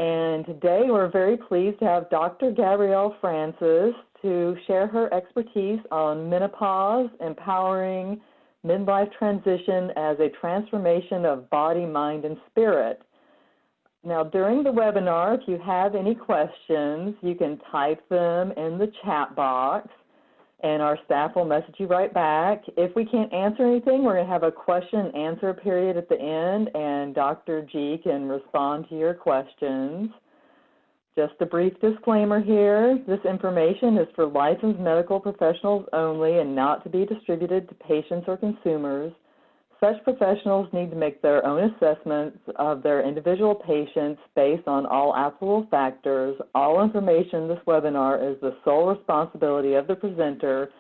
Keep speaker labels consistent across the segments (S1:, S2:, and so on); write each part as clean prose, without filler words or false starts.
S1: And today we're very pleased to have Dr. Gabrielle Francis to share her expertise on menopause, empowering midlife transition as a transformation of body, mind, and spirit. Now, during the webinar, if you have any questions, you can type them in the chat box, and our staff will message you right back. If we can't answer anything, we're going to have a question and answer period at the end, and Dr. G can respond to your questions. Just a brief disclaimer here. This information is for licensed medical professionals only and not to be distributed to patients or consumers. Such professionals need to make their own assessments of their individual patients based on all applicable factors. All information in this webinar is the sole responsibility of the presenter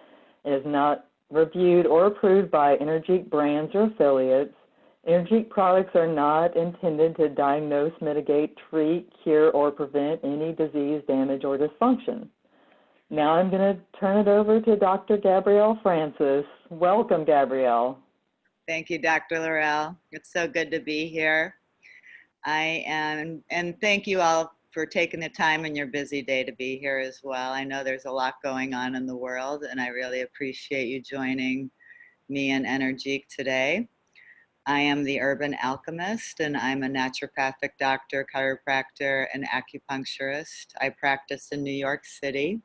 S1: and is not reviewed or approved by Energique brands or affiliates. Energique products are not intended to diagnose, mitigate, treat, cure, or prevent any disease, damage, or dysfunction. Now I'm going to turn it over to Dr. Gabrielle Francis. Welcome, Gabrielle.
S2: Thank you, Dr. Laurel. It's so good to be here. And thank you all for taking the time in your busy day to be here as well. I know there's a lot going on in the world, and I really appreciate you joining me and Energique today. I am the Herban Alchemist, and I'm a naturopathic doctor, chiropractor, and acupuncturist. I practice in New York City,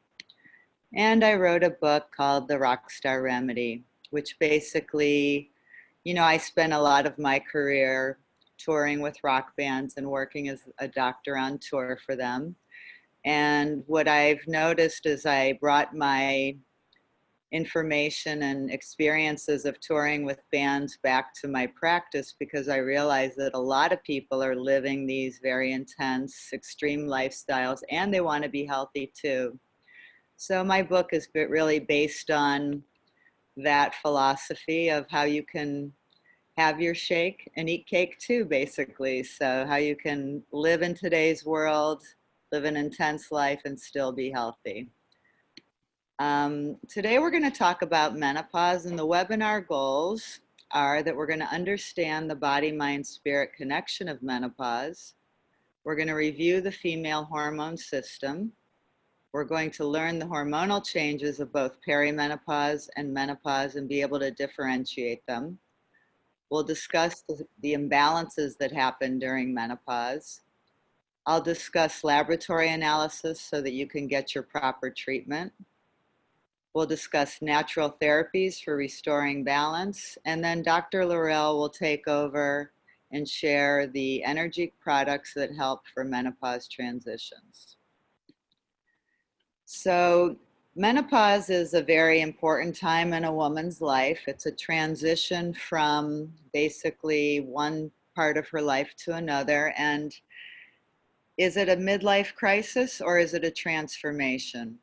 S2: and I wrote a book called The Rockstar Remedy, which basically, you know, I spent a lot of my career touring with rock bands and working as a doctor on tour for them. And what I've noticed is I brought my information and experiences of touring with bands back to my practice because I realized that a lot of people are living these very intense, extreme lifestyles, and they want to be healthy too. So my book is really based on that philosophy of how you can have your shake and eat cake too, basically. So how you can live in today's world, live an intense life, and still be healthy. Today we're going to talk about menopause, and the webinar goals are that we're going to understand the body-mind-spirit connection of menopause. We're going to review the female hormone system. We're going to learn the hormonal changes of both peri-menopause and menopause and be able to differentiate them. We'll discuss the imbalances that happen during menopause. I'll discuss laboratory analysis so that you can get your proper treatment. We'll discuss natural therapies for restoring balance. And then Dr. Laurel will take over and share the Energique products that help for menopause transitions. So menopause is a very important time in a woman's life. It's a transition from basically one part of her life to another. And is it a midlife crisis or is it a transformation?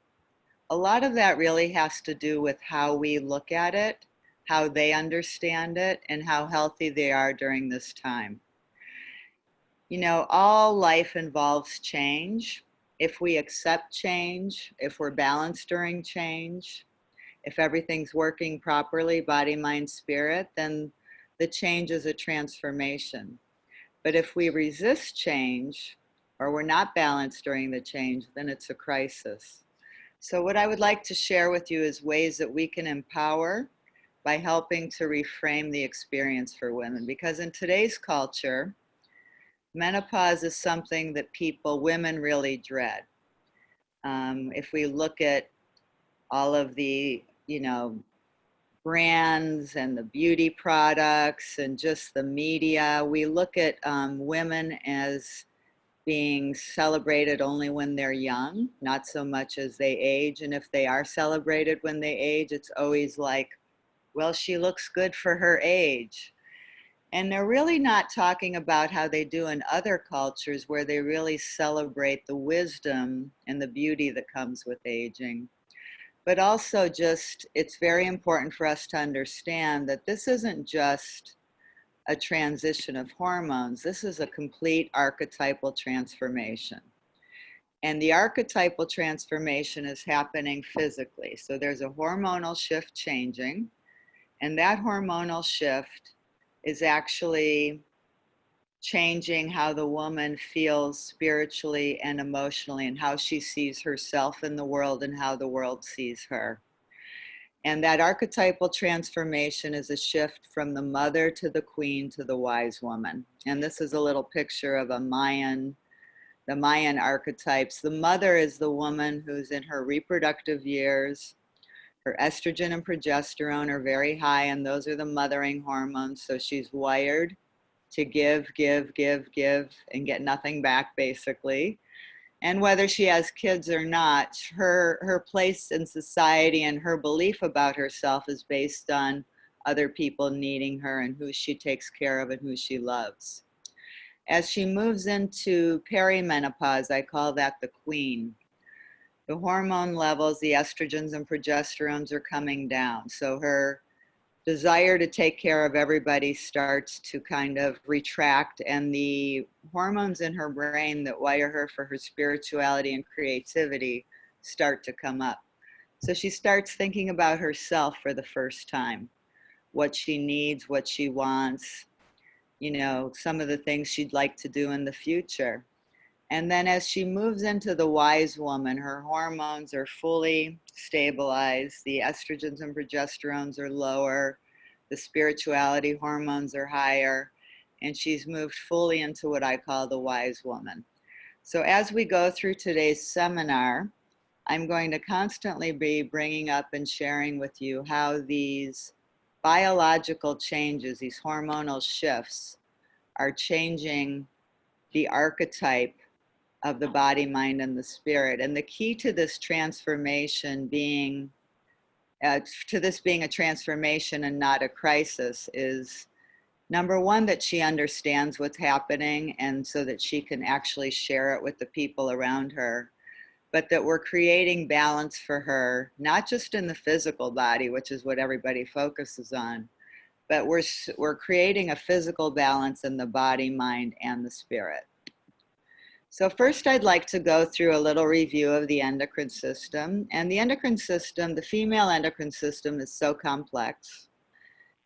S2: A lot of that really has to do with how we look at it, how they understand it, and how healthy they are during this time. You know, all life involves change. If we accept change, if we're balanced during change, if everything's working properly, body, mind, spirit, then the change is a transformation. But if we resist change, or we're not balanced during the change, then it's a crisis. So what I would like to share with you is ways that we can empower by helping to reframe the experience for women. Because in today's culture, menopause is something that women really dread. If we look at all of the, you know, brands and the beauty products and just the media, we look at women as being celebrated only when they're young, not so much as they age. And if they are celebrated when they age, it's always like, well, she looks good for her age. And they're really not talking about how they do in other cultures where they really celebrate the wisdom and the beauty that comes with aging. But also just, it's very important for us to understand that this isn't just a transition of hormones. This is a complete archetypal transformation. And the archetypal transformation is happening physically. So there's a hormonal shift changing, and that hormonal shift is actually changing how the woman feels spiritually and emotionally, and how she sees herself in the world and how the world sees her. And that archetypal transformation is a shift from the mother to the queen to the wise woman. And this is a little picture of the Mayan archetypes. The mother is the woman who's in her reproductive years. Her estrogen and progesterone are very high, and those are the mothering hormones. So she's wired to give, and get nothing back, basically. And whether she has kids or not, her place in society and her belief about herself is based on other people needing her and who she takes care of and who she loves. As she moves into peri-menopause, I call that the queen. The hormone levels, the estrogens and progesterones are coming down. So her desire to take care of everybody starts to kind of retract, and the hormones in her brain that wire her for her spirituality and creativity start to come up. So she starts thinking about herself for the first time, what she needs, what she wants, some of the things she'd like to do in the future. And then as she moves into the wise woman, her hormones are fully stabilized. The estrogens and progesterones are lower. The spirituality hormones are higher. And she's moved fully into what I call the wise woman. So as we go through today's seminar, I'm going to constantly be bringing up and sharing with you how these biological changes, these hormonal shifts, are changing the archetype of the body, mind, and the spirit. And the key to this transformation being, being a transformation and not a crisis is, number one, that she understands what's happening and so that she can actually share it with the people around her. But that we're creating balance for her, not just in the physical body, which is what everybody focuses on, but we're creating a physical balance in the body, mind, and the spirit. So first, I'd like to go through a little review of the endocrine system. And the endocrine system, the female endocrine system, is so complex.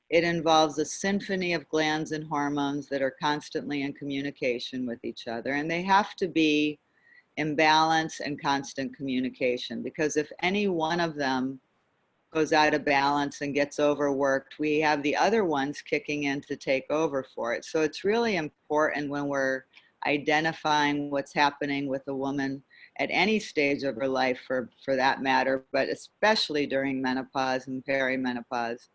S2: It involves a symphony of glands and hormones that are constantly in communication with each other. And they have to be in balance and constant communication, because if any one of them goes out of balance and gets overworked, we have the other ones kicking in to take over for it. So it's really important when we're identifying what's happening with a woman at any stage of her life, for that matter, but especially during menopause and perimenopause,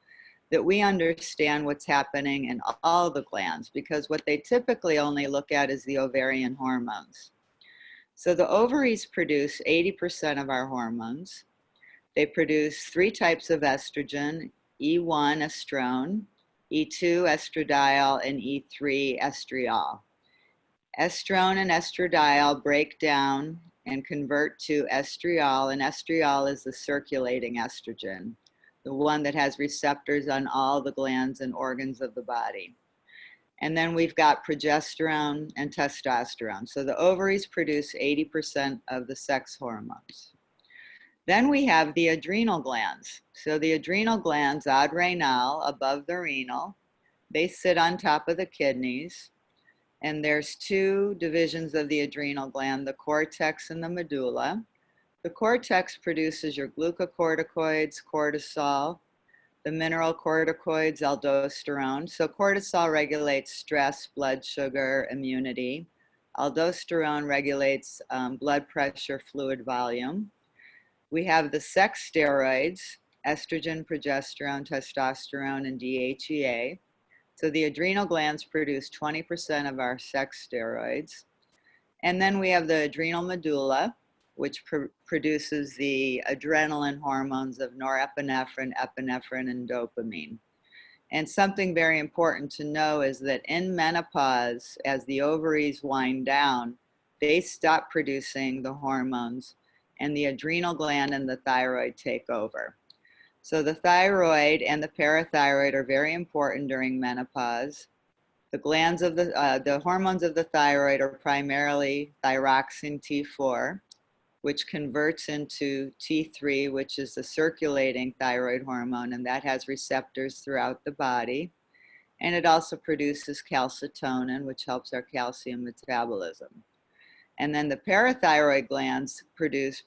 S2: that we understand what's happening in all the glands, because what they typically only look at is the ovarian hormones. So the ovaries produce 80% of our hormones. They produce 3 types of estrogen: E1 estrone, E2 estradiol, and E3 estriol. Estrone and estradiol break down and convert to estriol, and estriol is the circulating estrogen, the one that has receptors on all the glands and organs of the body. And then we've got progesterone and testosterone. So the ovaries produce 80% of the sex hormones. Then we have the adrenal glands. So the adrenal glands, adrenal, above the renal, they sit on top of the kidneys. And there's 2 divisions of the adrenal gland, the cortex and the medulla. The cortex produces your glucocorticoids, cortisol, the mineral corticoids, aldosterone. So cortisol regulates stress, blood sugar, immunity. Aldosterone regulates blood pressure, fluid volume. We have the sex steroids, estrogen, progesterone, testosterone, and DHEA. So the adrenal glands produce 20% of our sex steroids. And then we have the adrenal medulla, which produces the adrenaline hormones of norepinephrine, epinephrine, and dopamine. And something very important to know is that in menopause, as the ovaries wind down, they stop producing the hormones, and the adrenal gland and the thyroid take over. So the thyroid and the parathyroid are very important during menopause. The glands of the hormones of the thyroid are primarily thyroxine T4, which converts into T3, which is the circulating thyroid hormone, and that has receptors throughout the body. And it also produces calcitonin, which helps our calcium metabolism. And then the parathyroid glands produce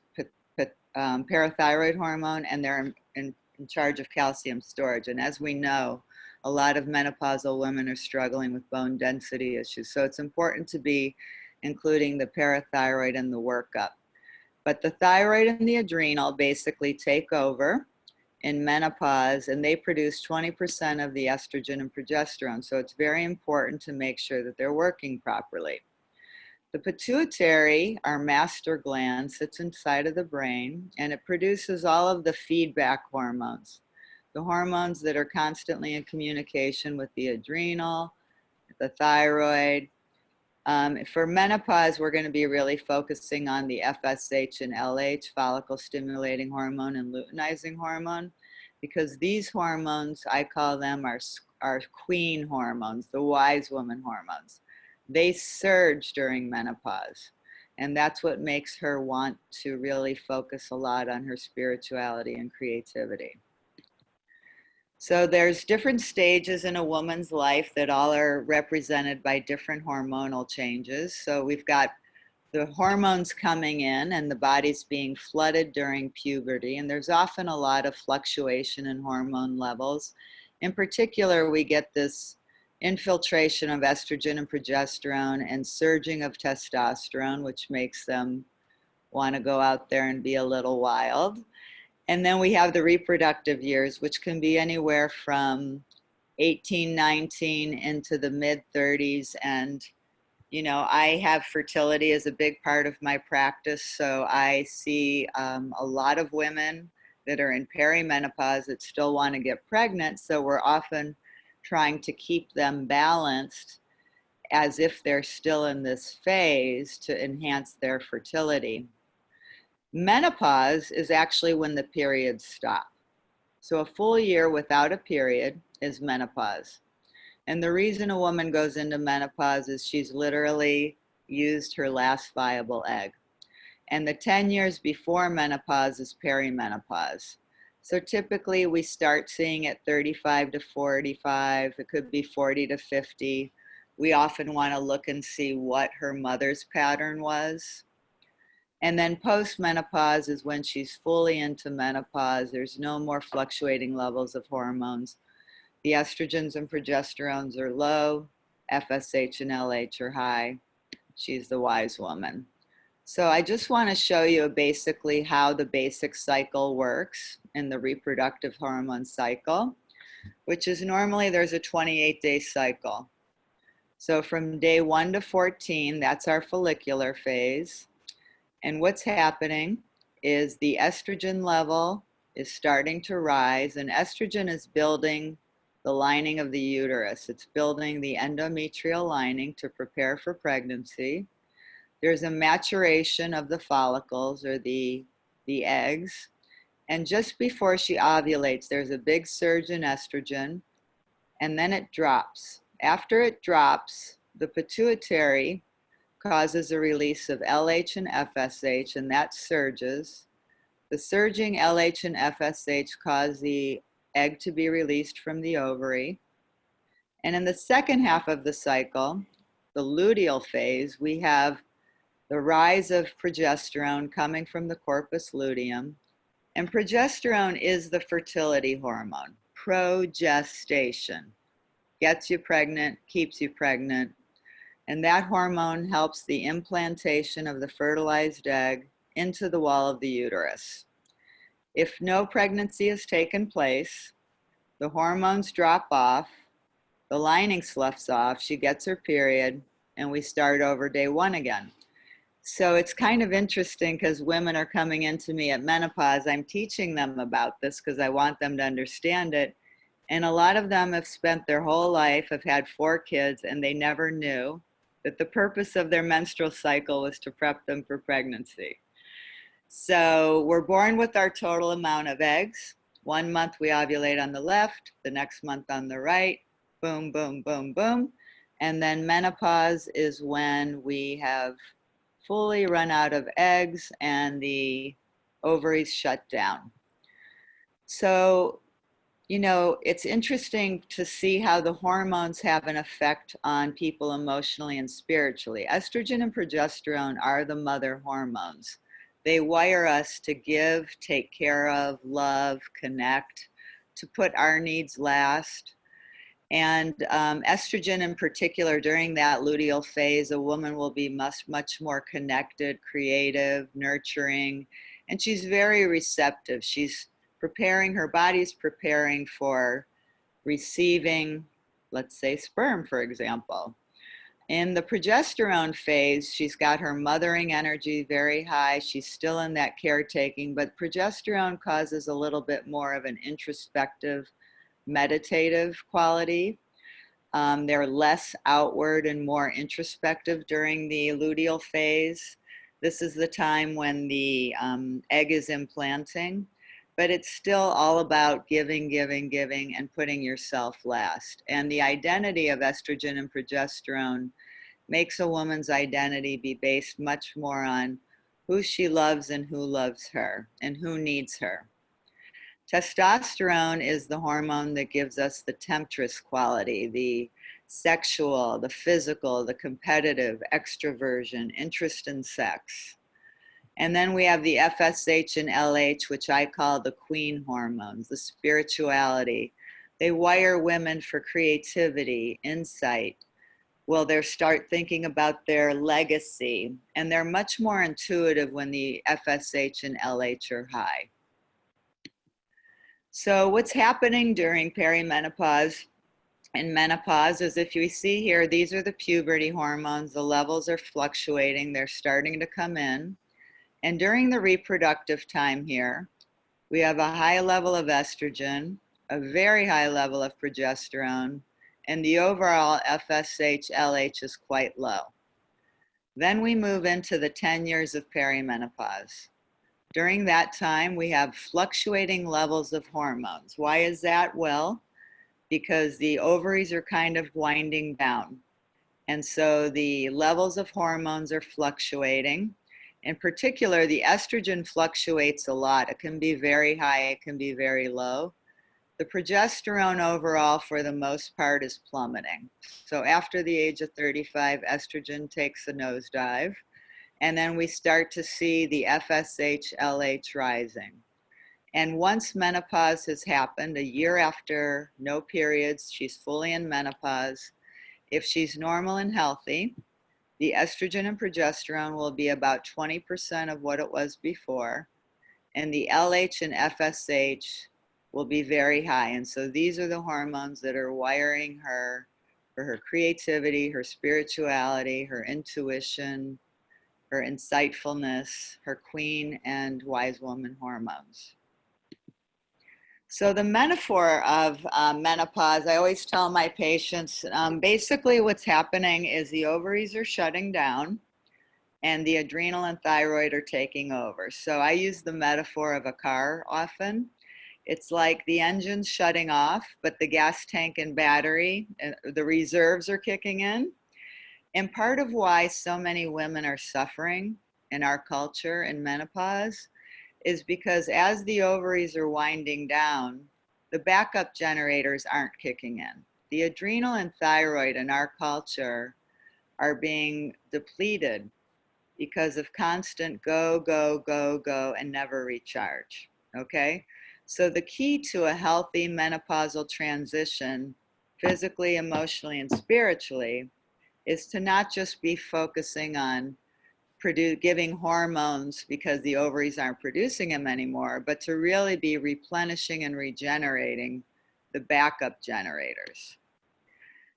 S2: parathyroid hormone, and they're in charge of calcium storage. And as we know, a lot of menopausal women are struggling with bone density issues. So it's important to be including the parathyroid in the workup. But the thyroid and the adrenal basically take over in menopause, and they produce 20% of the estrogen and progesterone. So it's very important to make sure that they're working properly. The pituitary, our master gland, sits inside of the brain, and it produces all of the feedback hormones, the hormones that are constantly in communication with the adrenal, the thyroid. For menopause, we're going to be really focusing on the FSH and LH, follicle stimulating hormone and luteinizing hormone, because these hormones, I call them our queen hormones, the wise woman hormones. They surge during menopause, and that's what makes her want to really focus a lot on her spirituality and creativity. So there's different stages in a woman's life that all are represented by different hormonal changes. So we've got the hormones coming in and the body's being flooded during puberty, and there's often a lot of fluctuation in hormone levels. In particular, we get this infiltration of estrogen and progesterone and surging of testosterone, which makes them want to go out there and be a little wild. And then we have the reproductive years, which can be anywhere from 18, 19 into the mid 30s. And, you know, I have fertility as a big part of my practice. So I see a lot of women that are in perimenopause that still want to get pregnant. So we're often trying to keep them balanced as if they're still in this phase to enhance their fertility. Menopause is actually when the periods stop. So a full year without a period is menopause. And the reason a woman goes into menopause is she's literally used her last viable egg. And the 10 years before menopause is perimenopause. So typically we start seeing at 35 to 45, it could be 40 to 50. We often want to look and see what her mother's pattern was. And then post-menopause is when she's fully into menopause. There's no more fluctuating levels of hormones. The estrogens and progesterones are low, FSH and LH are high. She's the wise woman. So I just want to show you basically how the basic cycle works in the reproductive hormone cycle, which is normally there's a 28-day cycle. So from day 1 to 14, that's our follicular phase. And what's happening is the estrogen level is starting to rise, and estrogen is building the lining of the uterus. It's building the endometrial lining to prepare for pregnancy. There's a maturation of the follicles or the eggs. And just before she ovulates, there's a big surge in estrogen, and then it drops. After it drops, the pituitary causes a release of LH and FSH, and that surges. The surging LH and FSH cause the egg to be released from the ovary. And in the second half of the cycle, the luteal phase, we have the rise of progesterone coming from the corpus luteum. And progesterone is the fertility hormone. Progestation gets you pregnant, keeps you pregnant. And that hormone helps the implantation of the fertilized egg into the wall of the uterus. If no pregnancy has taken place, the hormones drop off, the lining sloughs off, she gets her period, and we start over day 1 again. So it's kind of interesting because women are coming into me at menopause. I'm teaching them about this because I want them to understand it. And a lot of them have spent their whole life, have had 4 kids, and they never knew that the purpose of their menstrual cycle was to prep them for pregnancy. So we're born with our total amount of eggs. 1 month we ovulate on the left, the next month on the right, boom, boom, boom, boom. And then menopause is when we have fully run out of eggs and the ovaries shut down. So You know, it's interesting to see how the hormones have an effect on people emotionally and spiritually. Estrogen and progesterone are the mother hormones. They wire us to give, take care of, love, connect, to put our needs last. And estrogen in particular, during that luteal phase, a woman will be much more connected, creative, nurturing, and she's very receptive. She's preparing, her body's preparing for receiving, let's say, sperm, for example. In the progesterone phase, she's got her mothering energy very high. She's still in that caretaking, but progesterone causes a little bit more of an introspective, meditative quality. They're less outward and more introspective during the luteal phase. This is the time when the egg is implanting, but it's still all about giving, giving, giving, and putting yourself last. And the identity of estrogen and progesterone makes a woman's identity be based much more on who she loves and who loves her and who needs her. Testosterone is the hormone that gives us the temptress quality, the sexual, the physical, the competitive, extroversion, interest in sex. And then we have the FSH and LH, which I call the queen hormones, the spirituality. They wire women for creativity, insight. Well, they start thinking about their legacy, and they're much more intuitive when the FSH and LH are high. So what's happening during perimenopause and menopause is, if you see here, these are the puberty hormones. The levels are fluctuating. They're starting to come in. And during the reproductive time here, we have a high level of estrogen, a very high level of progesterone, and the overall FSH, LH is quite low. Then we move into the 10 years of perimenopause. During that time, we have fluctuating levels of hormones. Why is that? Well, because the ovaries are kind of winding down. And so the levels of hormones are fluctuating. In particular, the estrogen fluctuates a lot. It can be very high, it can be very low. The progesterone overall, for the most part, is plummeting. So after the age of 35, estrogen takes a nosedive. And then we start to see the FSH, LH rising. And once menopause has happened, a year after no periods, she's fully in menopause. If she's normal and healthy, the estrogen and progesterone will be about 20% of what it was before. And the LH and FSH will be very high. And so these are the hormones that are wiring her for her creativity, her spirituality, her intuition, her insightfulness, her queen and wise woman hormones. So the metaphor of menopause, I always tell my patients, basically what's happening is the ovaries are shutting down and the adrenal and thyroid are taking over. So I use the metaphor of a car often. It's like the engine's shutting off, but the gas tank and battery, the reserves are kicking in. And part of why so many women are suffering in our culture in menopause is because as the ovaries are winding down, the backup generators aren't kicking in. The adrenal and thyroid in our culture are being depleted because of constant go, go, go, go, and never recharge, okay? So the key to a healthy menopausal transition, physically, emotionally, and spiritually, is to not just be focusing on giving hormones because the ovaries aren't producing them anymore, but to really be replenishing and regenerating the backup generators.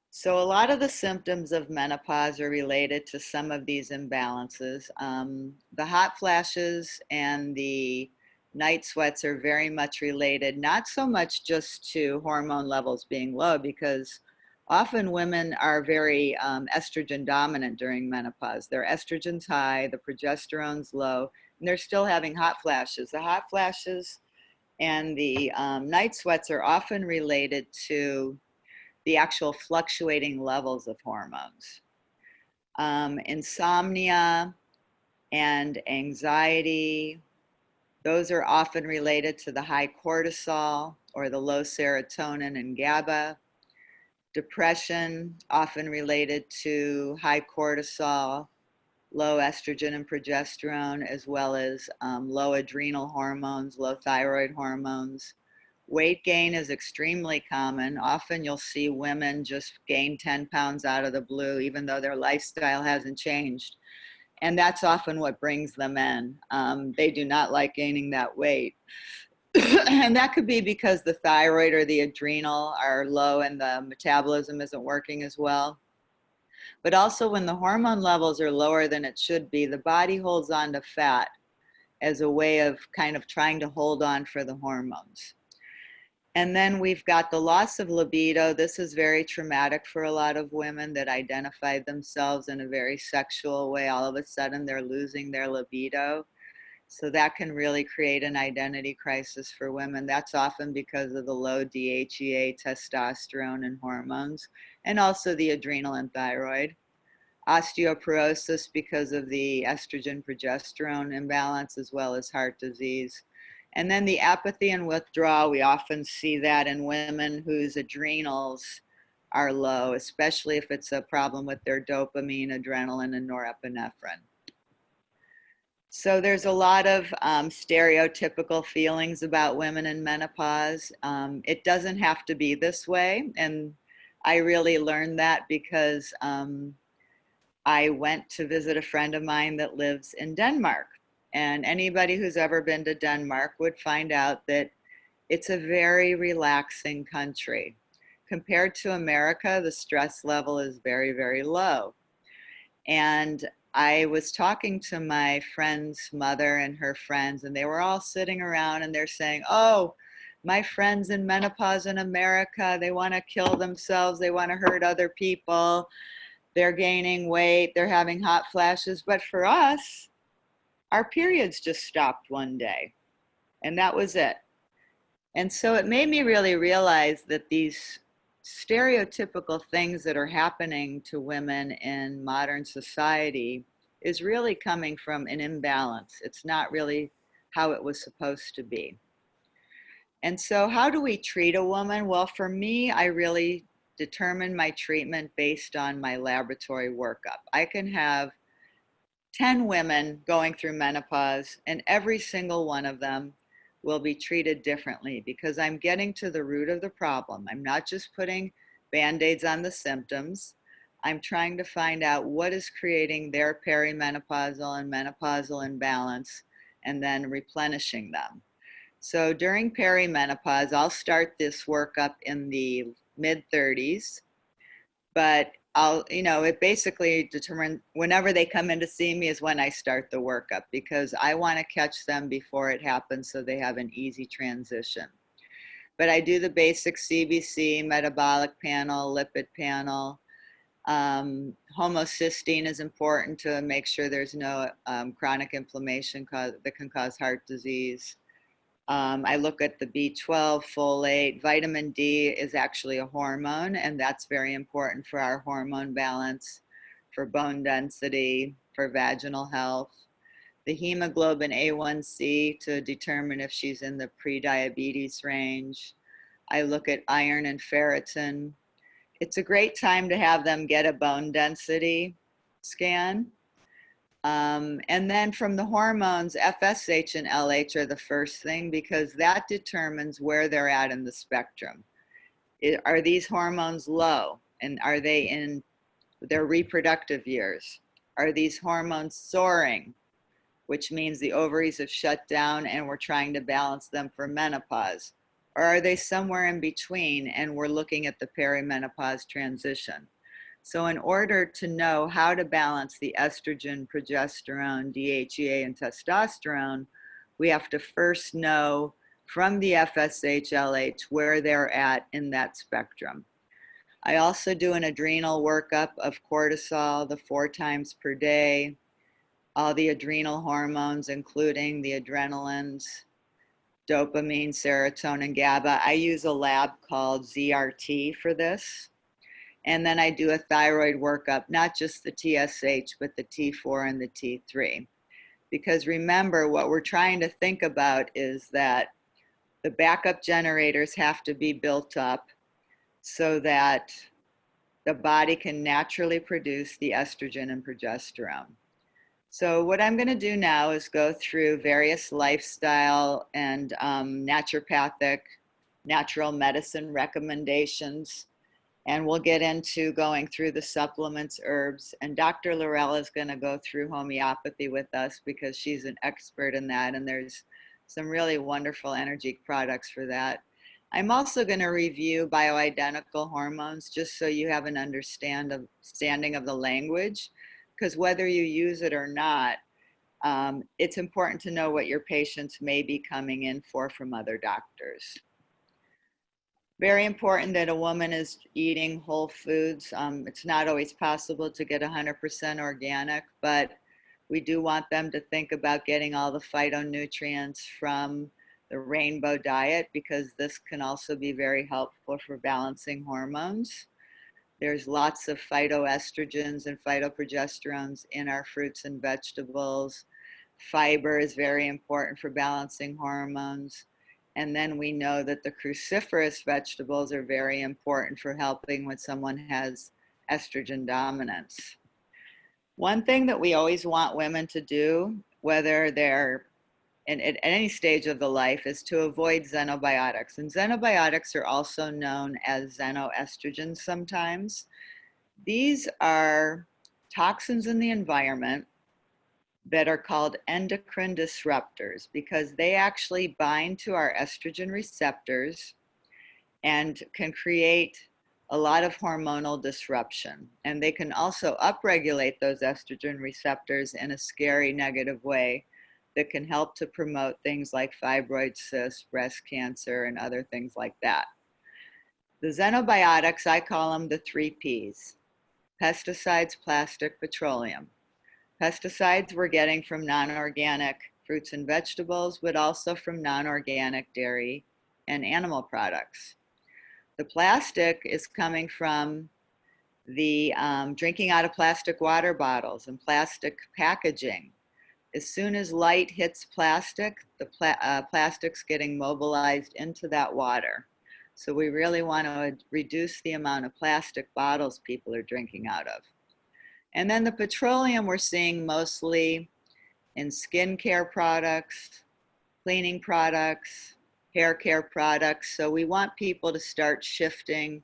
S2: So a lot of the symptoms of menopause are related to some of these imbalances. The hot flashes and the night sweats are very much related, not so much just to hormone levels being low, because often women are very estrogen dominant during menopause. Their estrogen's high, the progesterone's low, and they're still having hot flashes. The hot flashes and the night sweats are often related to the actual fluctuating levels of hormones. Insomnia and anxiety, those are often related to the high cortisol or the low serotonin and GABA. Depression, often related to high cortisol, low estrogen and progesterone, as well as low adrenal hormones, low thyroid hormones. Weight gain is extremely common. Often you'll see women just gain 10 pounds out of the blue, even though their lifestyle hasn't changed. And that's often what brings them in. They do not like gaining that weight. And that could be because the thyroid or the adrenal are low and the metabolism isn't working as well. But also when the hormone levels are lower than it should be, the body holds on to fat as a way of kind of trying to hold on for the hormones. And then we've got the loss of libido. This is very traumatic for a lot of women that identified themselves in a very sexual way. All of a sudden, they're losing their libido. So that can really create an identity crisis for women. That's often because of the low DHEA, testosterone, and hormones, and also the adrenal and thyroid. Osteoporosis because of the estrogen progesterone imbalance, as well as heart disease. And then the apathy and withdrawal, we often see that in women whose adrenals are low, especially if it's a problem with their dopamine, adrenaline, and norepinephrine. So there's a lot of stereotypical feelings about women in menopause. It doesn't have to be this way. And I really learned that because I went to visit a friend of mine that lives in Denmark. And anybody who's ever been to Denmark would find out that it's a very relaxing country. Compared to America, the stress level is very, very low. And I was talking to my friend's mother and her friends, and they were all sitting around and they're saying, oh, my friends in menopause in America, they want to kill themselves. They want to hurt other people. They're gaining weight. They're having hot flashes. But for us, our periods just stopped one day, and that was it. And so it made me really realize that these stereotypical things that are happening to women in modern society is really coming from an imbalance. It's not really how it was supposed to be. And so how do we treat a woman? Well, for me, I really determine my treatment based on my laboratory workup. I can have 10 women going through menopause, and every single one of them will be treated differently because I'm getting to the root of the problem. I'm not just putting Band-Aids on the symptoms. I'm trying to find out what is creating their perimenopausal and menopausal imbalance and then replenishing them. So during perimenopause, I'll start this workup in the mid-30s, but it basically determines whenever they come in to see me is when I start the workup because I want to catch them before it happens so they have an easy transition. But I do the basic CBC, metabolic panel, lipid panel. Homocysteine is important to make sure there's no chronic inflammation that can cause heart disease. I look at the B12, folate. Vitamin D is actually a hormone, and that's very important for our hormone balance, for bone density, for vaginal health. The hemoglobin A1C to determine if she's in the pre-diabetes range. I look at iron and ferritin. It's a great time to have them get a bone density scan. And then from the hormones, FSH and LH are the first thing because that determines where they're at in the spectrum. Are these hormones low? And are they in their reproductive years? Are these hormones soaring? Which means the ovaries have shut down and we're trying to balance them for menopause. Or are they somewhere in between and we're looking at the perimenopause transition? So in order to know how to balance the estrogen, progesterone, DHEA, and testosterone, we have to first know from the FSH, LH where they're at in that spectrum. I also do an adrenal workup of cortisol, the 4 times per day, all the adrenal hormones, including the adrenalins, dopamine, serotonin, GABA. I use a lab called ZRT for this. And then I do a thyroid workup, not just the TSH, but the T4 and the T3. Because remember, what we're trying to think about is that the backup generators have to be built up so that the body can naturally produce the estrogen and progesterone. So what I'm going to do now is go through various lifestyle and naturopathic, natural medicine recommendations, and we'll get into going through the supplements, herbs, and Dr. Lorella is going to go through homeopathy with us because she's an expert in that, and there's some really wonderful Energique products for that. I'm also going to review bioidentical hormones just so you have an understanding of the language, because whether you use it or not, it's important to know what your patients may be coming in for from other doctors. Very important that a woman is eating whole foods. It's not always possible to get 100% organic, but we do want them to think about getting all the phytonutrients from the rainbow diet, because this can also be very helpful for balancing hormones. There's lots of phytoestrogens and phytoprogesterones in our fruits and vegetables. Fiber is very important for balancing hormones. And then we know that the cruciferous vegetables are very important for helping when someone has estrogen dominance. One thing that we always want women to do, whether they're at any stage of the life, is to avoid xenobiotics. And xenobiotics are also known as xenoestrogens sometimes. These are toxins in the environment that are called endocrine disruptors because they actually bind to our estrogen receptors and can create a lot of hormonal disruption. And they can also upregulate those estrogen receptors in a scary negative way that can help to promote things like fibroid cysts, breast cancer, and other things like that. The xenobiotics, I call them the 3 Ps: pesticides, plastic, petroleum. Pesticides we're getting from non-organic fruits and vegetables, but also from non-organic dairy and animal products. The plastic is coming from the drinking out of plastic water bottles and plastic packaging. As soon as light hits plastic, the plastic's getting mobilized into that water. So we really want to reduce the amount of plastic bottles people are drinking out of. And then the petroleum we're seeing mostly in skincare products, cleaning products, hair care products. So we want people to start shifting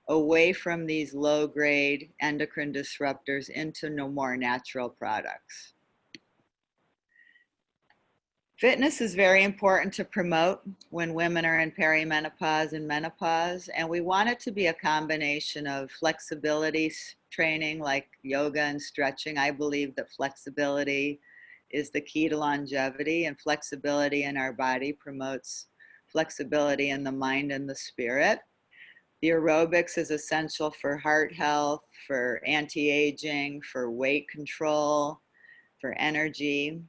S2: away from these low-grade endocrine disruptors into more natural products. Fitness is very important to promote when women are in peri-menopause and menopause, and we want it to be a combination of flexibility training like yoga and stretching. I believe that flexibility is the key to longevity, and flexibility in our body promotes flexibility in the mind and the spirit. The aerobics is essential for heart health, for anti-aging, for weight control, for energy.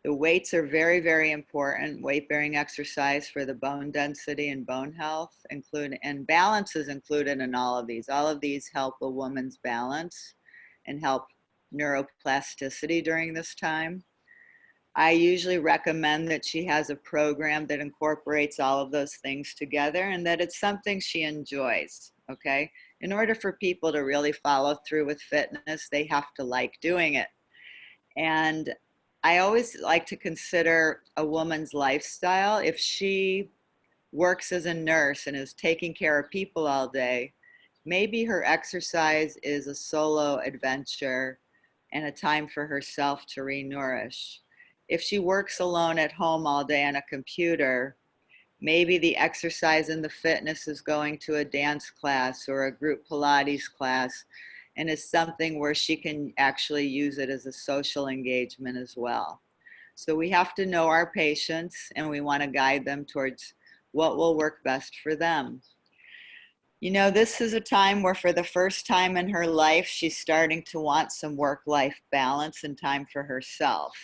S2: The weights are very, very important. Weight-bearing exercise for the bone density and bone health, and balance is included in all of these. All of these help a woman's balance and help neuroplasticity during this time. I usually recommend that she has a program that incorporates all of those things together and that it's something she enjoys, okay? In order for people to really follow through with fitness, they have to like doing it. And I always like to consider a woman's lifestyle. If she works as a nurse and is taking care of people all day, maybe her exercise is a solo adventure and a time for herself to re-nourish. If she works alone at home all day on a computer, maybe the exercise and the fitness is going to a dance class or a group Pilates class, and is something where she can actually use it as a social engagement as well. So we have to know our patients and we want to guide them towards what will work best for them. You know, this is a time where for the first time in her life, she's starting to want some work-life balance and time for herself.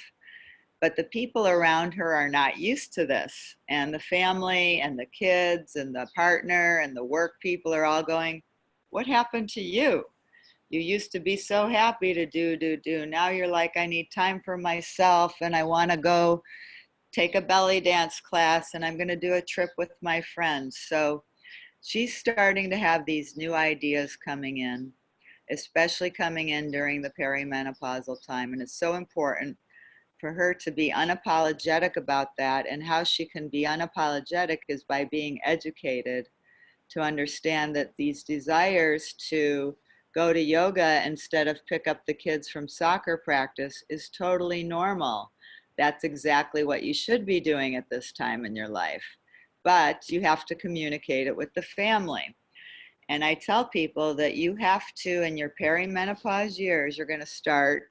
S2: But the people around her are not used to this. And the family and the kids and the partner and the work people are all going, what happened to you? You used to be so happy to do. Now you're like, I need time for myself and I want to go take a belly dance class, and I'm going to do a trip with my friends. So she's starting to have these new ideas coming in, especially coming in during the perimenopausal time. And it's so important for her to be unapologetic about that. And how she can be unapologetic is by being educated to understand that these desires to go to yoga instead of pick up the kids from soccer practice is totally normal. That's exactly what you should be doing at this time in your life. But you have to communicate it with the family. And I tell people that you have to, in your perimenopause years, you're going to start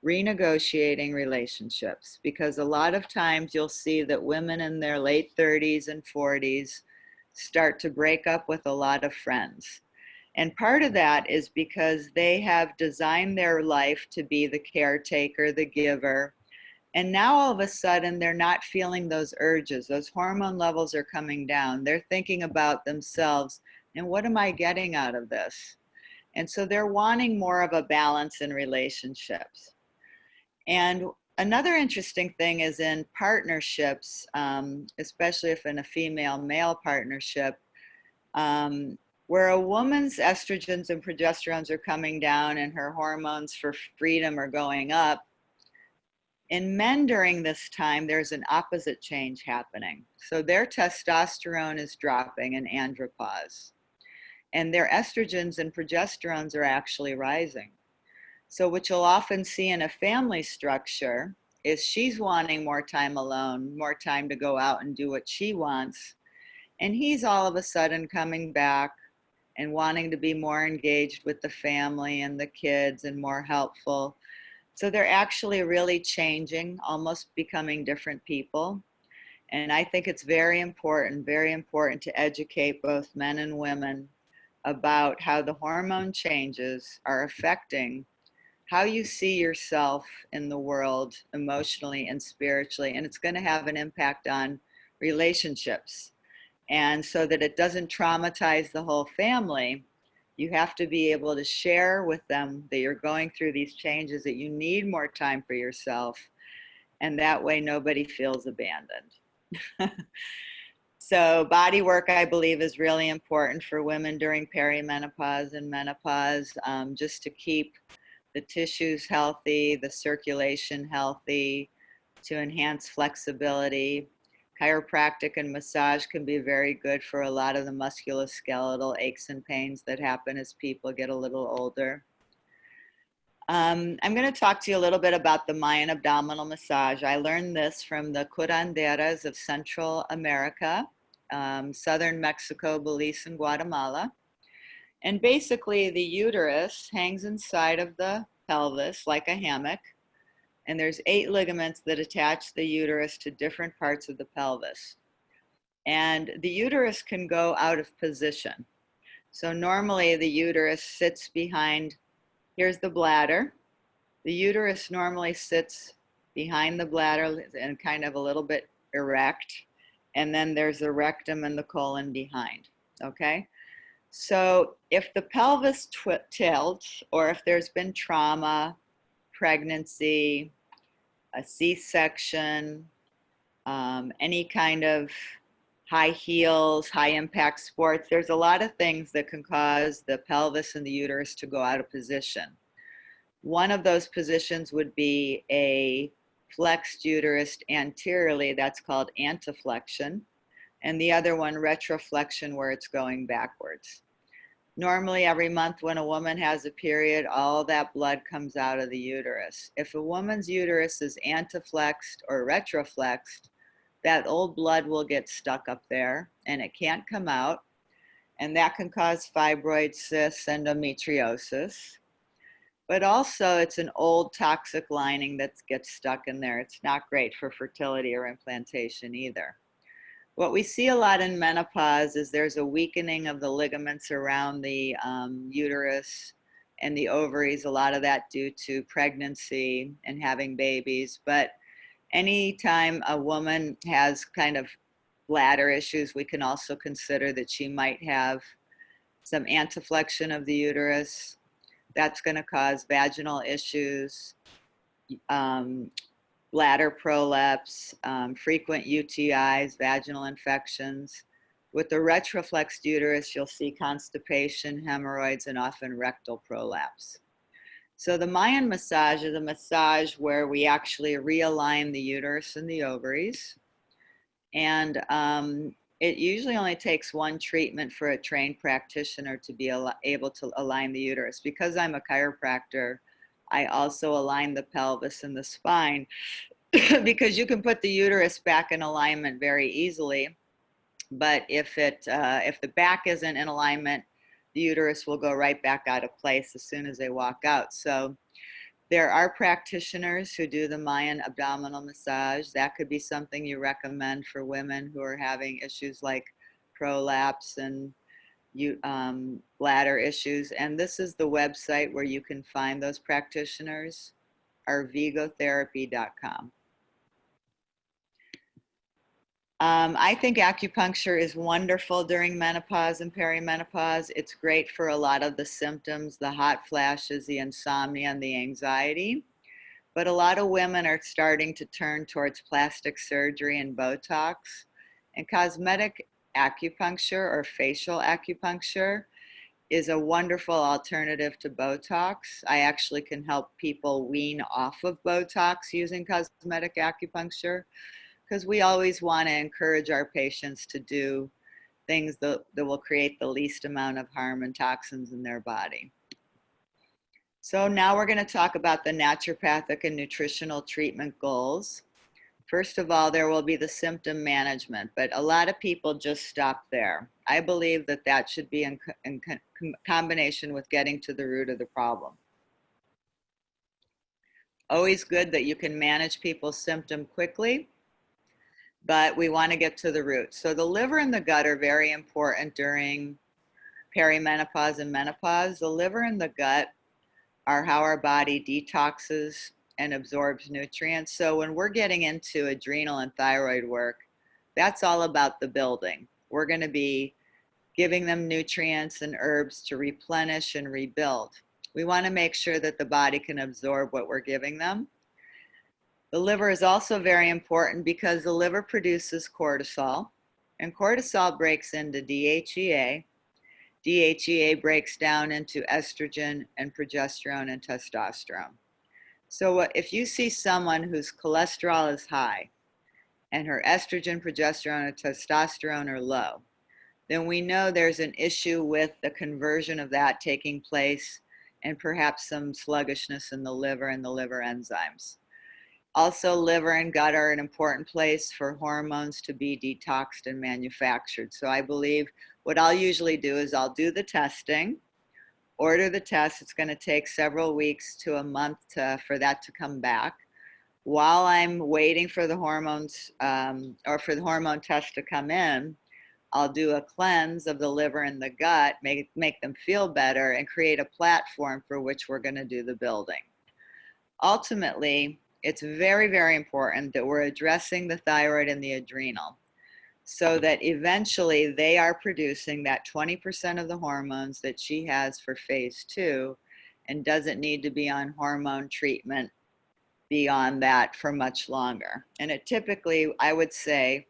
S2: renegotiating relationships, because a lot of times you'll see that women in their late 30s and 40s start to break up with a lot of friends. And part of that is because they have designed their life to be the caretaker, the giver. And now all of a sudden they're not feeling those urges. Those hormone levels are coming down. They're thinking about themselves and what am I getting out of this? And so they're wanting more of a balance in relationships. And another interesting thing is in partnerships, especially if in a female-male partnership, where a woman's estrogens and progesterones are coming down and her hormones for freedom are going up, in men during this time, there's an opposite change happening. So their testosterone is dropping in andropause, and their estrogens and progesterones are actually rising. So what you'll often see in a family structure is she's wanting more time alone, more time to go out and do what she wants. And he's all of a sudden coming back and wanting to be more engaged with the family and the kids and more helpful. So they're actually really changing, almost becoming different people. And I think it's very important to educate both men and women about how the hormone changes are affecting how you see yourself in the world emotionally and spiritually. And it's going to have an impact on relationships. And so that it doesn't traumatize the whole family, you have to be able to share with them that you're going through these changes, that you need more time for yourself. And that way nobody feels abandoned. So body work, I believe, is really important for women during perimenopause and menopause, just to keep the tissues healthy, the circulation healthy, to enhance flexibility. Chiropractic and massage can be very good for a lot of the musculoskeletal aches and pains that happen as people get a little older. I'm going to talk to you a little bit about the Mayan abdominal massage. I learned this from the curanderas of Central America, southern Mexico, Belize, and Guatemala. And basically the uterus hangs inside of the pelvis like a hammock. And there's 8 ligaments that attach the uterus to different parts of the pelvis. And the uterus can go out of position. So normally the uterus sits behind, here's the bladder. The uterus normally sits behind the bladder and kind of a little bit erect. And then there's the rectum and the colon behind, okay? So if the pelvis tilts, or if there's been trauma, pregnancy, a C-section, any kind of high heels, high impact sports, there's a lot of things that can cause the pelvis and the uterus to go out of position. One of those positions would be a flexed uterus anteriorly, that's called anteflexion, and the other one retroflexion, where it's going backwards. Normally every month when a woman has a period, all that blood comes out of the uterus. If a woman's uterus is anteflexed or retroflexed, that old blood will get stuck up there and it can't come out. And that can cause fibroid cysts, endometriosis. But also it's an old toxic lining that gets stuck in there. It's not great for fertility or implantation either. What we see a lot in menopause is there's a weakening of the ligaments around the uterus and the ovaries, a lot of that due to pregnancy and having babies. But anytime a woman has kind of bladder issues, we can also consider that she might have some anteflexion of the uterus. That's going to cause vaginal issues, bladder prolapse, frequent UTIs, vaginal infections. With the retroflexed uterus, you'll see constipation, hemorrhoids, and often rectal prolapse. So the Mayan massage is a massage where we actually realign the uterus and the ovaries. And it usually only takes one treatment for a trained practitioner to be able to align the uterus. Because I'm a chiropractor, I also align the pelvis and the spine because you can put the uterus back in alignment very easily. But if the back isn't in alignment, the uterus will go right back out of place as soon as they walk out. So there are practitioners who do the Mayan abdominal massage. That could be something you recommend for women who are having issues like prolapse and bladder issues. And this is the website where you can find those practitioners, arvigotherapy.com. I think acupuncture is wonderful during menopause and perimenopause. It's great for a lot of the symptoms, the hot flashes, the insomnia, and the anxiety. But a lot of women are starting to turn towards plastic surgery and Botox. And cosmetic acupuncture or facial acupuncture is a wonderful alternative to Botox. I actually can help people wean off of Botox using cosmetic acupuncture, because we always want to encourage our patients to do things that will create the least amount of harm and toxins in their body. So now we're going to talk about the naturopathic and nutritional treatment goals. First of all, there will be the symptom management, but a lot of people just stop there. I believe that that should be in combination with getting to the root of the problem. Always good that you can manage people's symptom quickly, but we want to get to the root. So the liver and the gut are very important during perimenopause and menopause. The liver and the gut are how our body detoxes and absorbs nutrients. So when we're getting into adrenal and thyroid work, that's all about the building. We're going to be giving them nutrients and herbs to replenish and rebuild. We want to make sure that the body can absorb what we're giving them. The liver is also very important because the liver produces cortisol, and cortisol breaks into DHEA. DHEA breaks down into estrogen and progesterone and testosterone. So if you see someone whose cholesterol is high and her estrogen, progesterone, and testosterone are low, then we know there's an issue with the conversion of that taking place and perhaps some sluggishness in the liver and the liver enzymes. Also, liver and gut are an important place for hormones to be detoxed and manufactured. So I believe what I'll usually do is I'll do the testing, order the test. It's going to take several weeks to a month for that to come back. While I'm waiting for the hormones or for the hormone test to come in, I'll do a cleanse of the liver and the gut, make them feel better, and create a platform for which we're going to do the building. Ultimately, it's very, very important that we're addressing the thyroid and the adrenal so that eventually they are producing that 20% of the hormones that she has for phase 2 and doesn't need to be on hormone treatment beyond that for much longer. And it typically, I would say,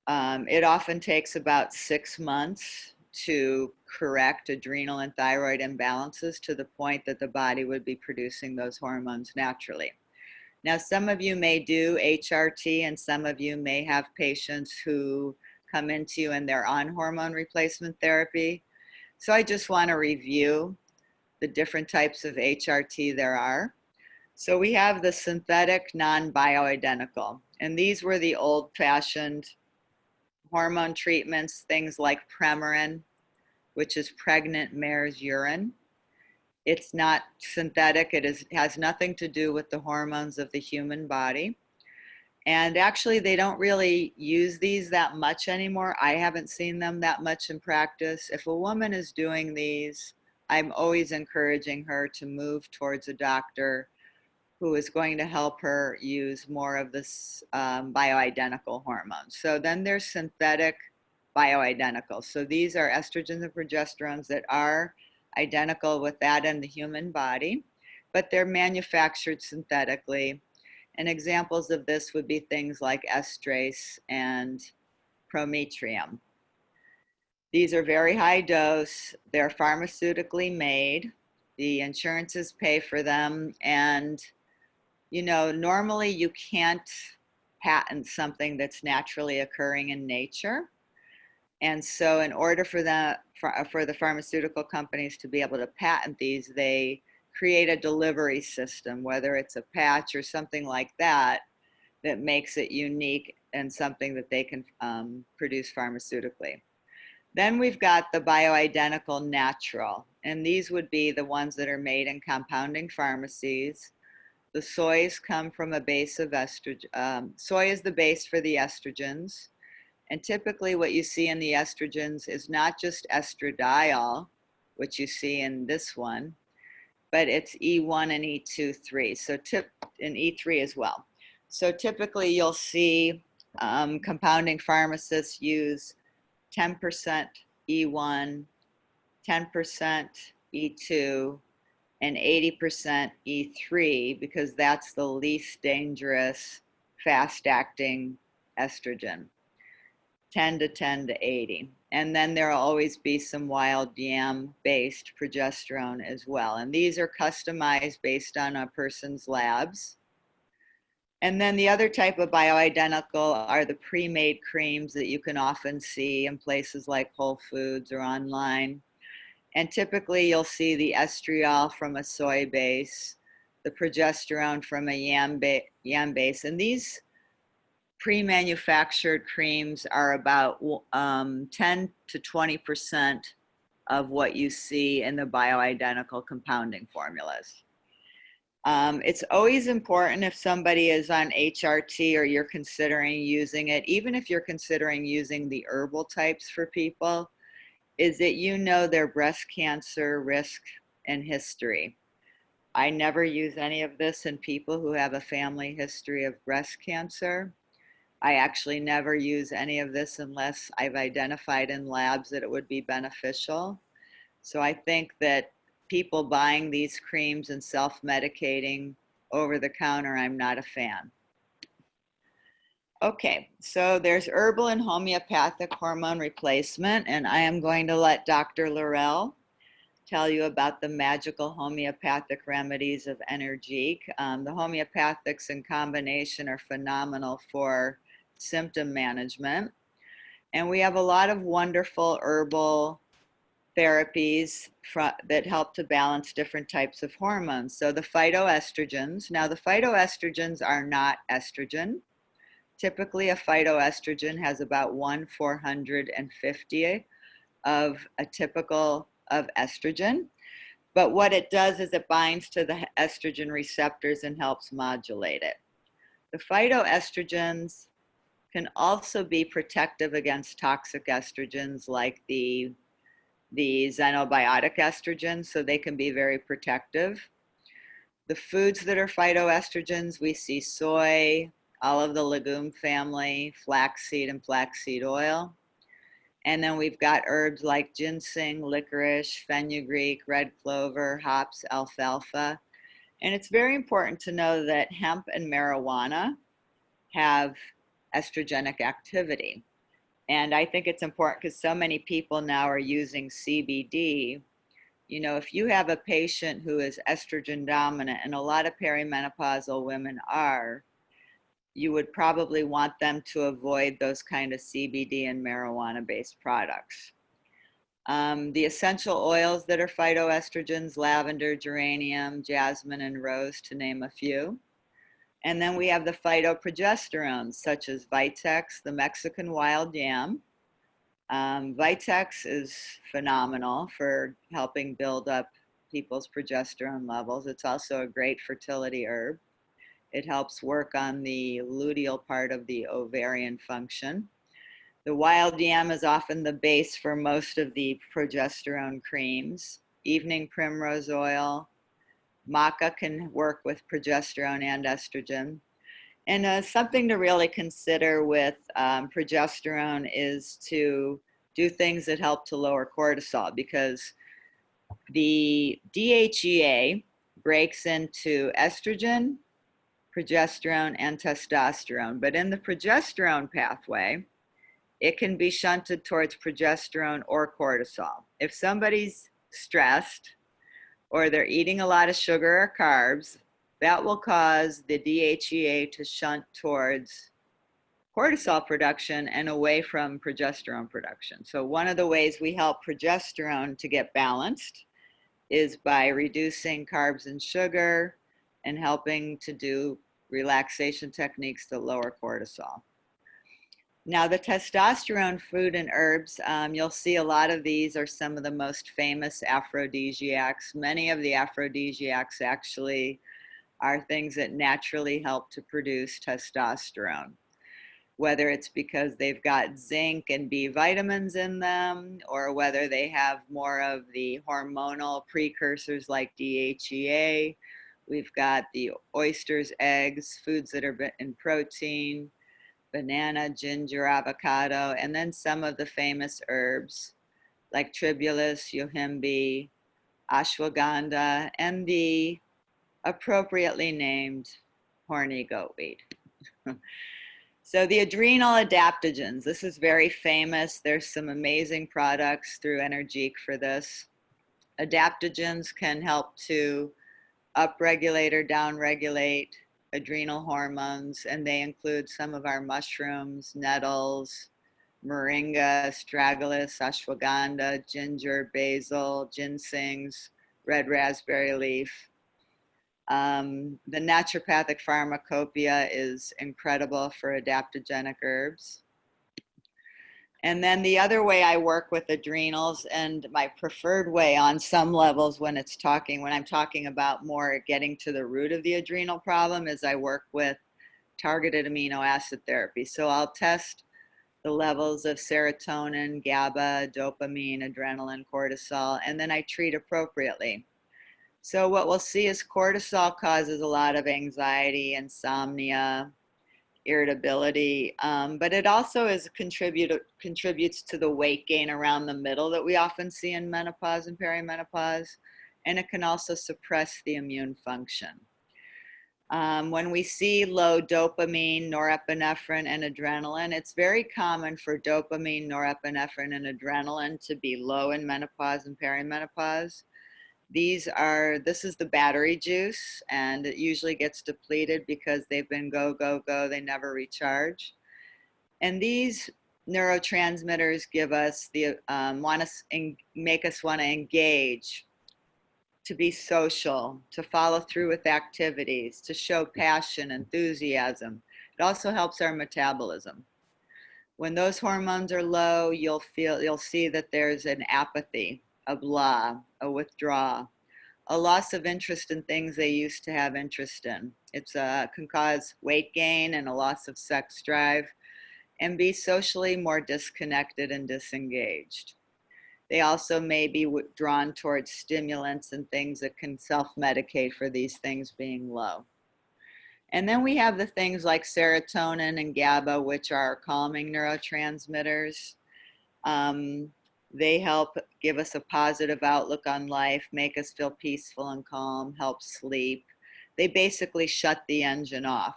S2: it often takes about 6 months to correct adrenal and thyroid imbalances to the point that the body would be producing those hormones naturally. Now, some of you may do HRT and some of you may have patients who come into you and they're on hormone replacement therapy. So I just want to review the different types of HRT there are. So we have the synthetic non-bioidentical, and these were the old-fashioned hormone treatments, things like Premarin, which is pregnant mare's urine. It's not synthetic. It has nothing to do with the hormones of the human body. And actually, they don't really use these that much anymore. I haven't seen them that much in practice. If a woman is doing these, I'm always encouraging her to move towards a doctor who is going to help her use more of this bioidentical hormones. So then there's synthetic bioidentical. So these are estrogens and progesterones that are identical with that in the human body, but they're manufactured synthetically. And examples of this would be things like estrase and prometrium. These are very high dose. They're pharmaceutically made. The insurances pay for them. And, you know, normally you can't patent something that's naturally occurring in nature. And so in order for the pharmaceutical companies to be able to patent these, they create a delivery system, whether it's a patch or something like that, that makes it unique and something that they can produce pharmaceutically. Then we've got the bioidentical natural, and these would be the ones that are made in compounding pharmacies. The soys come from a base of estrogen. Soy is the base for the estrogens. And typically what you see in the estrogens is not just estradiol, which you see in this one, but it's E1 and E2, 3. So in E3 as well. So typically you'll see compounding pharmacists use 10% E1, 10% E2, and 80% E3 because that's the least dangerous fast-acting estrogen. 10 to 10 to 80. And then there'll always be some wild yam-based progesterone as well. And these are customized based on a person's labs. And then the other type of bioidentical are the pre-made creams that you can often see in places like Whole Foods or online. And typically you'll see the estriol from a soy base, the progesterone from a yam base. And these pre-manufactured creams are about 10 to 20% of what you see in the bioidentical compounding formulas. It's always important if somebody is on HRT or you're considering using it, even if you're considering using the herbal types for people, is that you know their breast cancer risk and history. I never use any of this in people who have a family history of breast cancer. I actually never use any of this unless I've identified in labs that it would be beneficial. So I think that people buying these creams and self-medicating over the counter, I'm not a fan. Okay, so there's herbal and homeopathic hormone replacement, and I am going to let Dr. Laurel tell you about the magical homeopathic remedies of Energique. The homeopathics in combination are phenomenal for symptom management. And we have a lot of wonderful herbal therapies that help to balance different types of hormones. So the phytoestrogens, now the phytoestrogens are not estrogen. Typically a phytoestrogen has about 1/450 of a typical of estrogen. But what it does is it binds to the estrogen receptors and helps modulate it. The phytoestrogens can also be protective against toxic estrogens like the xenobiotic estrogens, so they can be very protective. The foods that are phytoestrogens, we see soy, all of the legume family, flaxseed and flaxseed oil. And then we've got herbs like ginseng, licorice, fenugreek, red clover, hops, alfalfa. And it's very important to know that hemp and marijuana have estrogenic activity. And I think it's important because so many people now are using CBD. You know, if you have a patient who is estrogen dominant, and a lot of perimenopausal women are, you would probably want them to avoid those kind of CBD and marijuana-based products. The essential oils that are phytoestrogens, lavender, geranium, jasmine, and rose, to name a few. And then we have the phytoprogesterones, such as Vitex, the Mexican wild yam. Vitex is phenomenal for helping build up people's progesterone levels. It's also a great fertility herb. It helps work on the luteal part of the ovarian function. The wild yam is often the base for most of the progesterone creams. Evening primrose oil. Maca can work with progesterone and estrogen. And something to really consider with progesterone is to do things that help to lower cortisol, because the DHEA breaks into estrogen, progesterone, and testosterone. But in the progesterone pathway, it can be shunted towards progesterone or cortisol. If somebody's stressed or they're eating a lot of sugar or carbs, that will cause the DHEA to shunt towards cortisol production and away from progesterone production. So one of the ways we help progesterone to get balanced is by reducing carbs and sugar and helping to do relaxation techniques to lower cortisol. Now, the testosterone food and herbs, you'll see a lot of these are some of the most famous aphrodisiacs. Many of the aphrodisiacs actually are things that naturally help to produce testosterone, whether it's because they've got zinc and B vitamins in them, or whether they have more of the hormonal precursors like DHEA. We've got the oysters, eggs, foods that are in protein, banana, ginger, avocado, and then some of the famous herbs like tribulus, yohimbe, ashwagandha, and the appropriately named horny goatweed. So the adrenal adaptogens, this is very famous. There's some amazing products through Energique for this. Adaptogens can help to upregulate or downregulate adrenal hormones, and they include some of our mushrooms, nettles, moringa, astragalus, ashwagandha, ginger, basil, ginsengs, red raspberry leaf. The naturopathic pharmacopoeia is incredible for adaptogenic herbs. And then the other way I work with adrenals, and my preferred way on some levels when I'm talking about more getting to the root of the adrenal problem, is I work with targeted amino acid therapy. So I'll test the levels of serotonin, GABA, dopamine, adrenaline, cortisol, and then I treat appropriately. So what we'll see is cortisol causes a lot of anxiety, insomnia, irritability, but it also contributes to the weight gain around the middle that we often see in menopause and perimenopause, and it can also suppress the immune function. When we see low dopamine, norepinephrine, and adrenaline, it's very common for dopamine, norepinephrine, and adrenaline to be low in menopause and perimenopause. This is the battery juice, and it usually gets depleted because they've been go, go, go, they never recharge. And these neurotransmitters give us make us want to engage, to be social, to follow through with activities, to show passion, enthusiasm. It also helps our metabolism. When those hormones are low, you'll see that there's an apathy, a blah, a withdrawal, a loss of interest in things they used to have interest in. It can cause weight gain and a loss of sex drive, and be socially more disconnected and disengaged. They also may be drawn towards stimulants and things that can self-medicate for these things being low. And then we have the things like serotonin and GABA, which are calming neurotransmitters. They help give us a positive outlook on life, make us feel peaceful and calm, help sleep. They basically shut the engine off.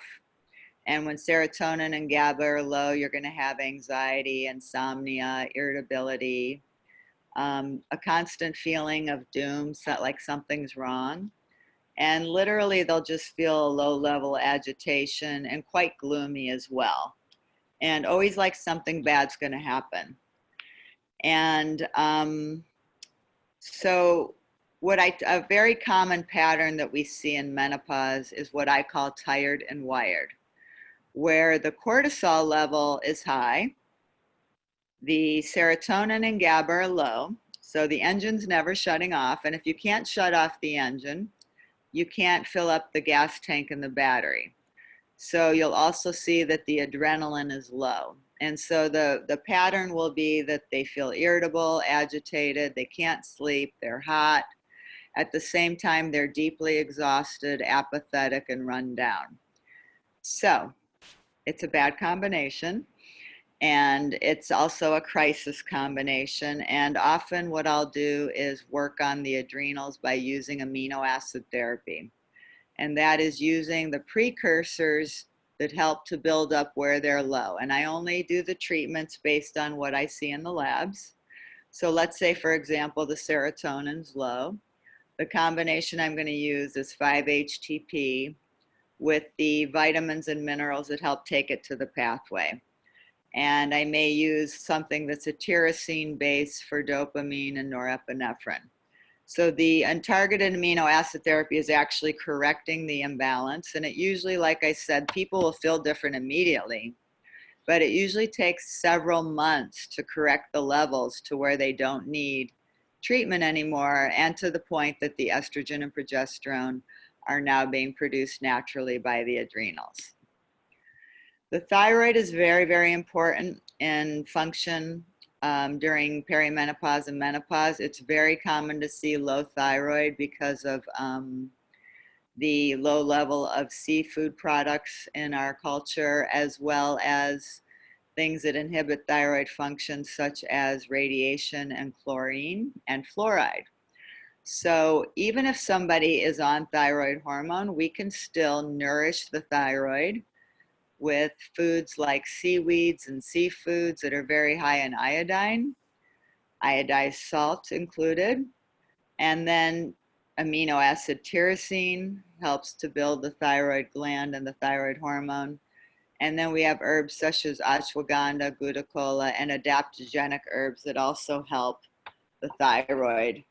S2: And when serotonin and GABA are low, you're going to have anxiety, insomnia, irritability, a constant feeling of doom, like something's wrong. And literally, they'll just feel a low-level agitation and quite gloomy as well. And always like something bad's going to happen. And so a very common pattern that we see in menopause is what I call tired and wired, where the cortisol level is high, the serotonin and GABA are low, so the engine's never shutting off. And if you can't shut off the engine, you can't fill up the gas tank in the battery. So you'll also see that the adrenaline is low. And so the pattern will be that they feel irritable, agitated, they can't sleep, they're hot. At the same time, they're deeply exhausted, apathetic, and run down. So it's a bad combination. And it's also a crisis combination. And often what I'll do is work on the adrenals by using amino acid therapy. And that is using the precursors that help to build up where they're low. And I only do the treatments based on what I see in the labs. So let's say, for example, the serotonin's low. The combination I'm going to use is 5-HTP with the vitamins and minerals that help take it to the pathway. And I may use something that's a tyrosine base for dopamine and norepinephrine. So the untargeted amino acid therapy is actually correcting the imbalance. And it usually, like I said, people will feel different immediately, but it usually takes several months to correct the levels to where they don't need treatment anymore, and to the point that the estrogen and progesterone are now being produced naturally by the adrenals. The thyroid is very, very important in function during perimenopause and menopause. It's very common to see low thyroid because of the low level of seafood products in our culture, as well as things that inhibit thyroid function, such as radiation and chlorine and fluoride. So even if somebody is on thyroid hormone, we can still nourish the thyroid with foods like seaweeds and seafoods that are very high in iodine, iodized salt included, and then amino acid tyrosine helps to build the thyroid gland and the thyroid hormone. And then we have herbs such as ashwagandha, gudacola, and adaptogenic herbs that also help the thyroid.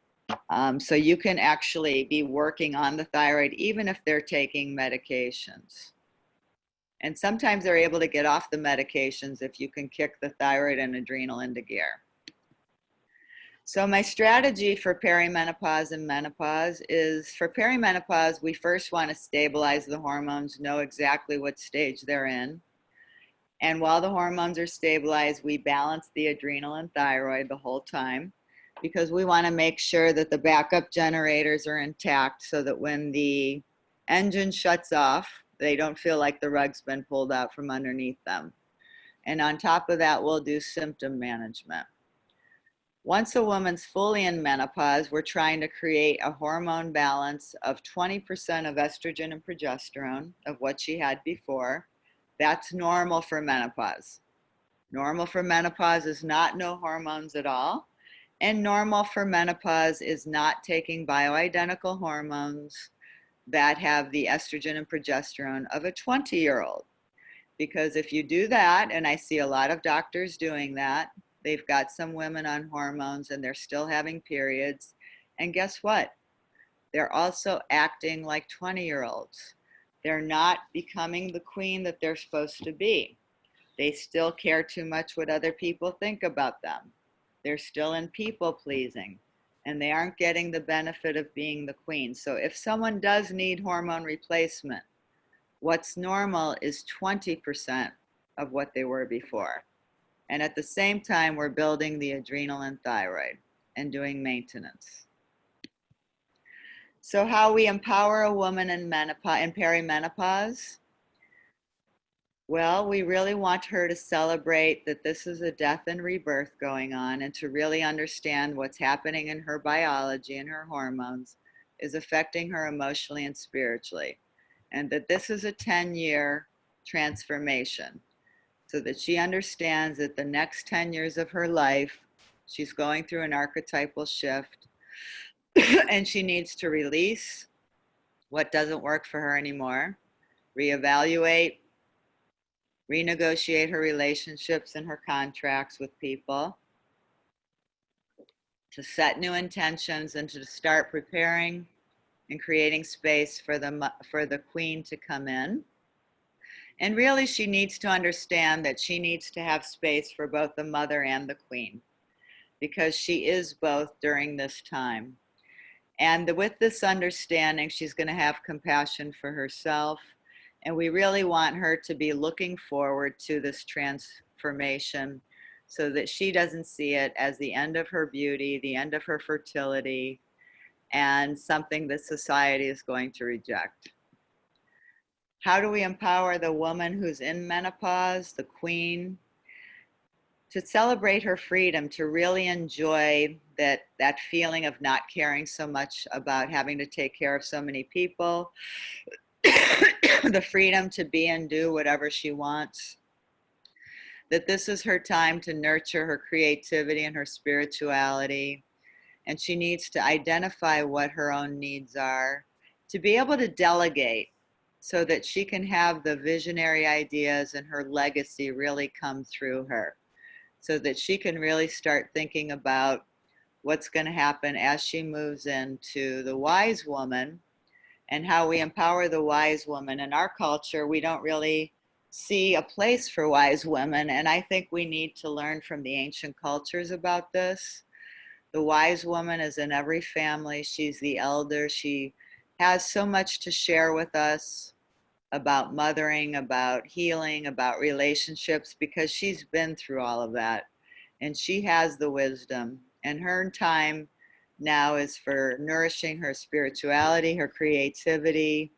S2: So you can actually be working on the thyroid even if they're taking medications. And sometimes they're able to get off the medications if you can kick the thyroid and adrenal into gear. So my strategy for perimenopause and menopause is, for perimenopause, we first want to stabilize the hormones, know exactly what stage they're in. And while the hormones are stabilized, we balance the adrenal and thyroid the whole time, because we want to make sure that the backup generators are intact so that when the engine shuts off, they don't feel like the rug's been pulled out from underneath them. And on top of that, we'll do symptom management. Once a woman's fully in menopause, we're trying to create a hormone balance of 20% of estrogen and progesterone of what she had before. That's normal for menopause. Normal for menopause is not no hormones at all. And normal for menopause is not taking bioidentical hormones that have the estrogen and progesterone of a 20-year-old. Because if you do that, and I see a lot of doctors doing that, they've got some women on hormones and they're still having periods. And guess what? They're also acting like 20-year-olds. They're not becoming the queen that they're supposed to be. They still care too much what other people think about them. They're still in people pleasing, and they aren't getting the benefit of being the queen. So if someone does need hormone replacement, what's normal is 20% of what they were before. And at the same time, we're building the adrenal and thyroid and doing maintenance. So how we empower a woman in perimenopause? Well, we really want her to celebrate that this is a death and rebirth going on, and to really understand what's happening in her biology and her hormones is affecting her emotionally and spiritually. And that this is a 10-year transformation, so that she understands that the next 10 years of her life, she's going through an archetypal shift and she needs to release what doesn't work for her anymore, reevaluate, renegotiate her relationships and her contracts with people, to set new intentions, and to start preparing and creating space for the queen to come in. And really, she needs to understand that she needs to have space for both the mother and the queen, because she is both during this time. And with this understanding, she's going to have compassion for herself. And we really want her to be looking forward to this transformation, so that she doesn't see it as the end of her beauty, the end of her fertility, and something that society is going to reject. How do we empower the woman who's in menopause, the queen? to celebrate her freedom, to really enjoy that feeling of not caring so much about having to take care of so many people, the freedom to be and do whatever she wants, that this is her time to nurture her creativity and her spirituality, and she needs to identify what her own needs are, to be able to delegate so that she can have the visionary ideas and her legacy really come through her, so that she can really start thinking about what's going to happen as she moves into the wise woman, and how we empower the wise woman. In our culture, we don't really see a place for wise women, and I think we need to learn from the ancient cultures about this. The wise woman is in every family. She's the elder. She has so much to share with us about mothering, about healing, about relationships, because she's been through all of that and she has the wisdom. And her time now is for nourishing her spirituality, her creativity,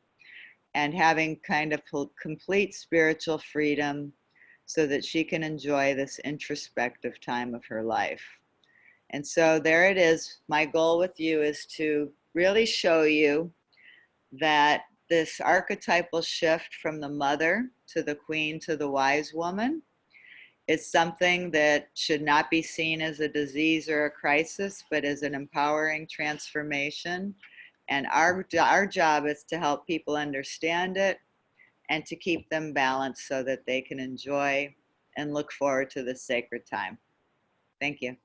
S2: and having kind of complete spiritual freedom so that she can enjoy this introspective time of her life. And so there it is. My goal with you is to really show you that this archetypal shift from the mother to the queen to the wise woman is something that should not be seen as a disease or a crisis, but as an empowering transformation. And our job is to help people understand it and to keep them balanced so that they can enjoy and look forward to this sacred time. Thank you.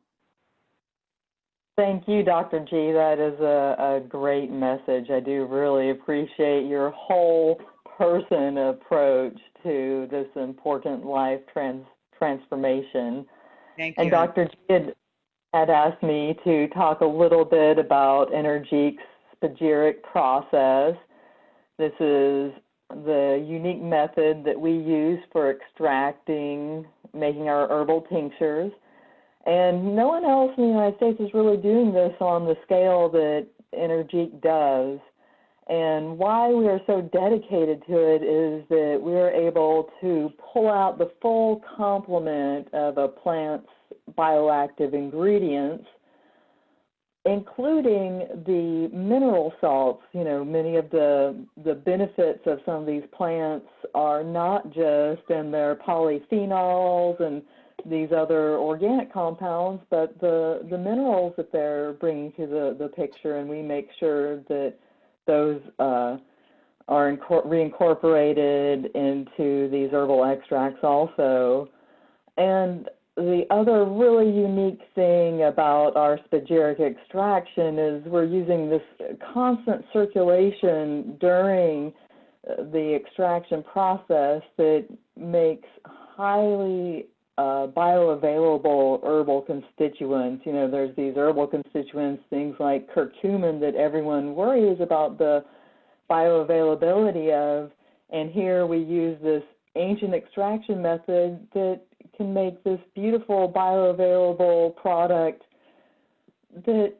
S1: Thank you, Dr. G. That is a great message. I do really appreciate your whole person approach to this important life transformation.
S2: Thank
S1: And
S2: you.
S1: Dr. G had asked me to talk a little bit about Energique's spagyric process. This is the unique method that we use for extracting, making our herbal tinctures. And no one else in the United States is really doing this on the scale that Energique does. And why we are so dedicated to it is that we are able to pull out the full complement of a plant's bioactive ingredients, including the mineral salts. You know, many of the benefits of some of these plants are not just in their polyphenols and these other organic compounds, but the minerals that they're bringing to the picture, and we make sure that those are reincorporated into these herbal extracts also. And the other really unique thing about our spagyric extraction is we're using this constant circulation during the extraction process that makes highly bioavailable herbal constituents. You know, there's these herbal constituents, things like curcumin, that everyone worries about the bioavailability of, and here we use this ancient extraction method that can make this beautiful bioavailable product that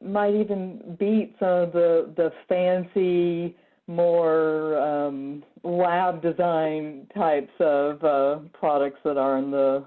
S1: might even beat some of the fancy, more lab design types of products that are in the